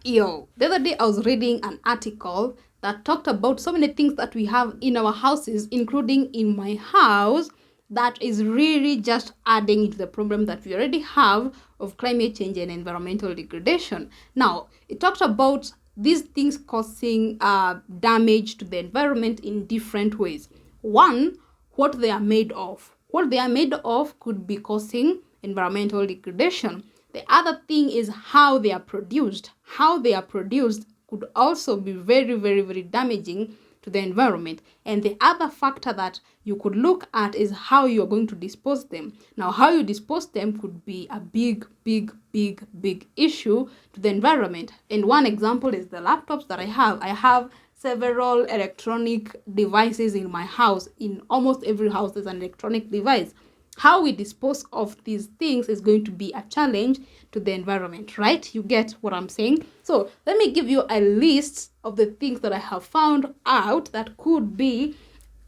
The other day I was reading an article that talked about so many things that we have in our houses, including in my house, that is really just adding into the problem that we already have of climate change and environmental degradation. Now, it talked about these things causing damage to the environment in different ways. One, what they are made of. What they are made of could be causing environmental degradation. The other thing is how they are produced. How they are produced could also be very, very, very damaging to the environment. And the other factor that you could look at is how you're going to dispose them. Now, how you dispose them could be a big, big, big, big issue to the environment. And one example is the laptops that I have. I have several electronic devices in my house. In almost every house, there's an electronic device. How we dispose of these things is going to be a challenge to the environment, right? You get what I'm saying? So let me give you a list of the things that I have found out that could be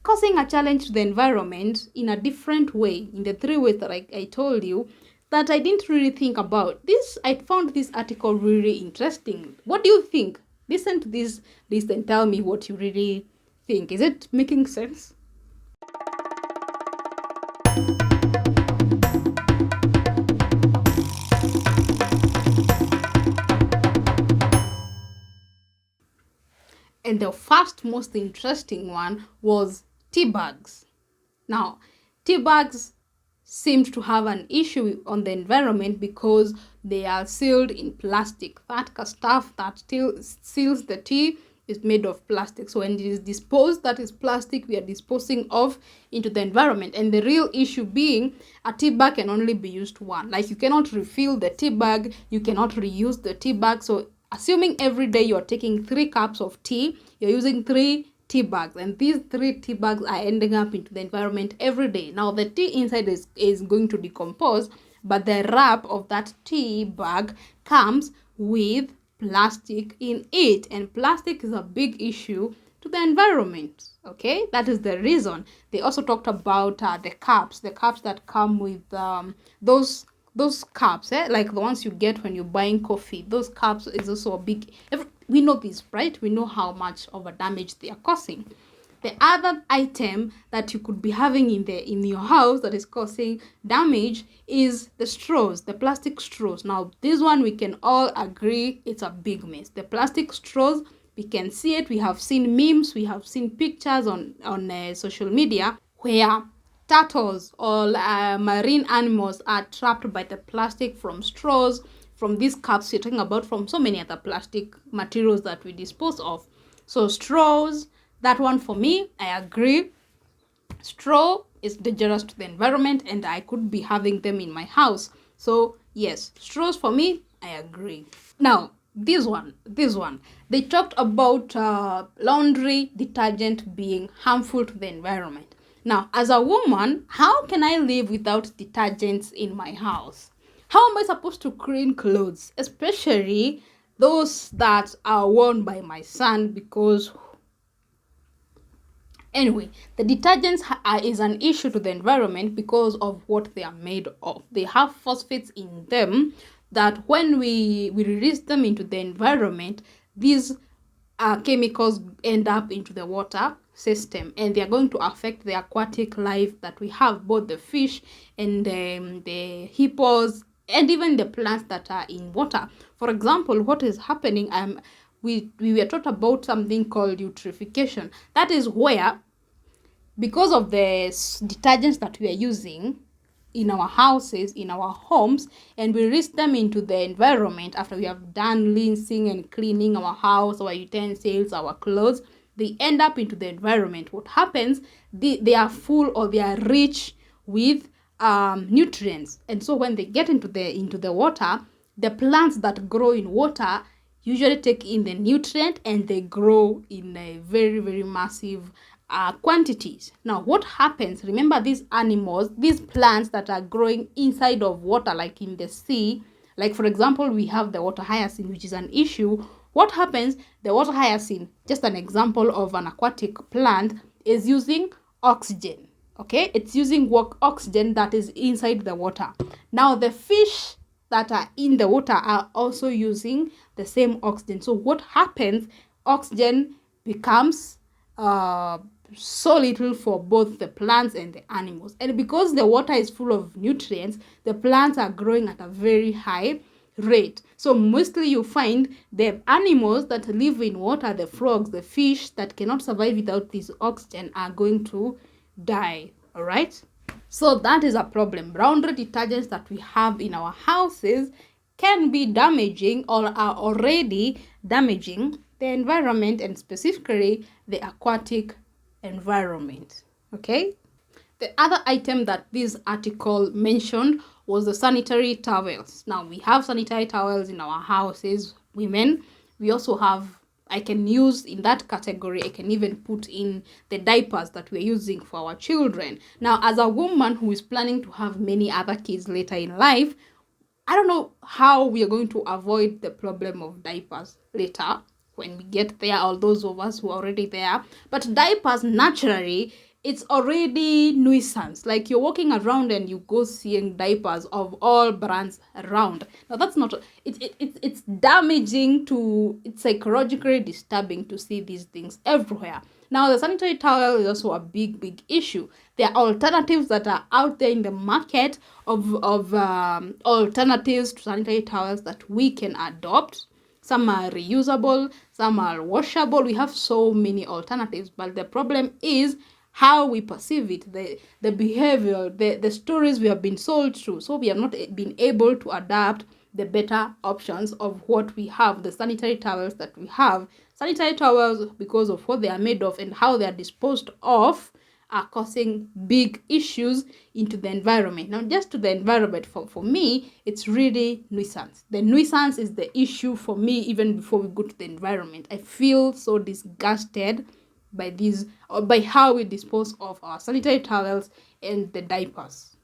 causing a challenge to the environment in a different way, in the 3 ways that I told you that I didn't really think about. I found this article really interesting. What do you think? Listen to this list and tell me what you really think. Is it making sense? And the first most interesting one was tea bags. Now, tea bags seemed to have an issue on the environment because they are sealed in plastic. That stuff that still seals the tea is made of plastic. So when it is disposed, that is plastic we are disposing of into the environment. And the real issue being a tea bag can only be used one. Like you cannot refill the tea bag, you cannot reuse the tea bag. So assuming every day you're taking 3 cups of tea, you're using 3 tea bags, and these 3 tea bags are ending up into the environment every day. Now the tea inside is going to decompose, but the wrap of that tea bag comes with plastic in it, and plastic is a big issue to the environment. Okay, that is the reason. They also talked about the cups that come with those cups, like the ones you get when you're buying coffee. Those cups is also a big, we know this, right? We know how much of a damage they are causing. The other item that you could be having in your house that is causing damage is the straws, the plastic straws. Now, this one we can all agree it's a big mess. The plastic straws, we can see it. We have seen memes, we have seen pictures on social media where turtles or marine animals are trapped by the plastic from straws, from these cups you're talking about, from so many other plastic materials that we dispose of. So straws, that one for me, I agree. Straw is dangerous to the environment and I could be having them in my house. So yes, straws for me, I agree. Now, this one, they talked about laundry detergent being harmful to the environment. Now, as a woman, how can I live without detergents in my house? How am I supposed to clean clothes, especially those that are worn by my son? Because anyway, the detergents is an issue to the environment because of what they are made of. They have phosphates in them that when we release them into the environment, these chemicals end up into the water system, and they are going to affect the aquatic life that we have, both the fish and the hippos and even the plants that are in water. For example, what is happening, we were taught about something called eutrophication. That is where, because of the detergents that we are using in our houses, in our homes, and we release them into the environment after we have done rinsing and cleaning our house, our utensils, our clothes, they end up into the environment. What happens, they are full or they are rich with nutrients, and so when they get into the water, the plants that grow in water usually take in the nutrient and they grow in a very, very massive quantities. Now, what happens, remember, these animals, these plants that are growing inside of water, like in the sea, like for example, we have the water hyacinth, which is an issue. What happens, the water hyacinth, just an example of an aquatic plant, is using oxygen. Okay, it's using oxygen that is inside the water. Now, the fish that are in the water are also using the same oxygen. So what happens? Oxygen becomes so little for both the plants and the animals. And because the water is full of nutrients, the plants are growing at a very high rate. So mostly you find the animals that live in water, the frogs, the fish that cannot survive without this oxygen are going to die. All right. So that is a problem. Laundry detergents that we have in our houses can be damaging or are already damaging the environment, and specifically the aquatic environment. Okay. The other item that this article mentioned was the sanitary towels. Now, we have sanitary towels in our houses, women. We also have, I can use in that category, I can even put in the diapers that we're using for our children. Now, as a woman who is planning to have many other kids later in life, I don't know how we are going to avoid the problem of diapers later when we get there, or those of us who are already there. But diapers, naturally, it's already nuisance. Like, you're walking around and you go seeing diapers of all brands around. Now, that's not, it's damaging to, it's psychologically disturbing to see these things everywhere. Now, the sanitary towel is also a big issue. There are alternatives that are out there in the market of alternatives to sanitary towels that we can adopt. Some are reusable, some are washable. We have so many alternatives, but the problem is how we perceive it, the behavior, the stories we have been sold through. So we have not been able to adapt the better options of what we have, the sanitary towels that we have. Sanitary towels, because of what they are made of and how they are disposed of, are causing big issues into the environment. Now, just to the environment, for me, it's really nuisance. The nuisance is the issue for me even before we go to the environment. I feel so disgusted by these, or by how we dispose of our sanitary towels and the diapers.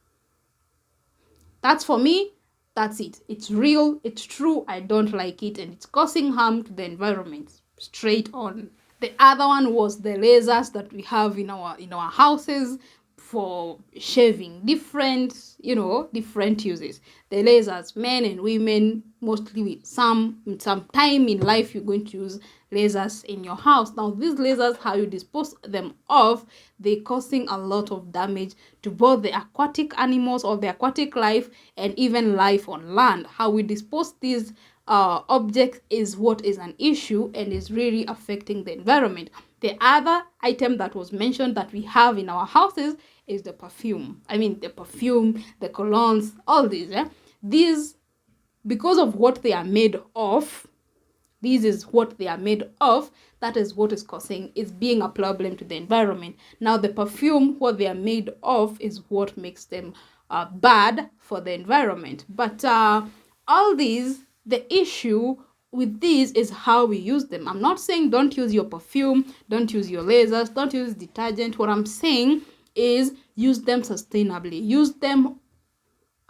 That's for me. That's it. It's real. It's true. I don't like it, and it's causing harm to the environment. Straight on. The other one was the lasers that we have in our houses for shaving. Different uses. The lasers, men and women, mostly with some time in life you're going to use lasers in your house. Now, these lasers, how you dispose them of, they're causing a lot of damage to both the aquatic animals or the aquatic life and even life on land. How we dispose these object is what is an issue and is really affecting the environment. The other item that was mentioned that we have in our houses is the perfume. The colognes, all these. These, because of what they are made of, this is what they are made of. That is what is causing, is being a problem to the environment. Now, the perfume, what they are made of, is what makes them bad for the environment. But all these, the issue with these is how we use them. I'm not saying don't use your perfume, don't use your lasers, don't use detergent. What I'm saying is use them sustainably. Use them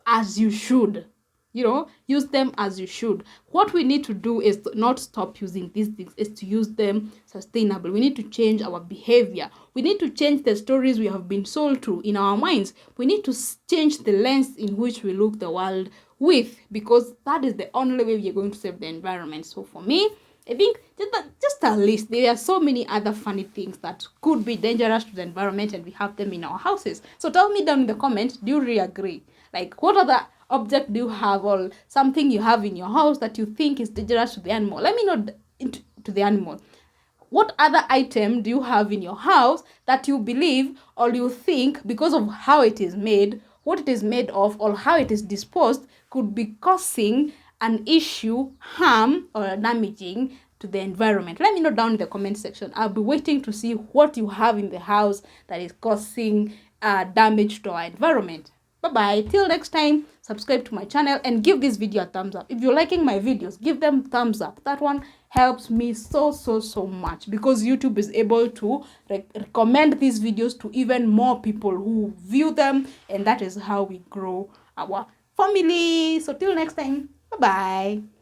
as you should. Use them as you should. What we need to do is to not stop using these things, is to use them sustainably. We need to change our behavior. We need to change the stories we have been sold to in our minds. We need to change the lens in which we look the world with, because that is the only way we are going to save the environment. So for me, I think just a list. There are so many other funny things that could be dangerous to the environment, and we have them in our houses. So tell me down in the comments, do you really agree? Like, what other object do you have, or something you have in your house that you think is dangerous to the animal? Let me know to the animal. What other item do you have in your house that you believe or you think, because of how it is made, what it is made of, or how it is disposed, could be causing an issue, harm, or damaging to the environment? Let me know down in the comment section. I'll be waiting to see what you have in the house that is causing damage to our environment. Bye-bye. Till next time, subscribe to my channel and give this video a thumbs up. If you're liking my videos, give them thumbs up. That one helps me so much, because YouTube is able to recommend these videos to even more people who view them, and that is how we grow our family. So till next time, bye-bye.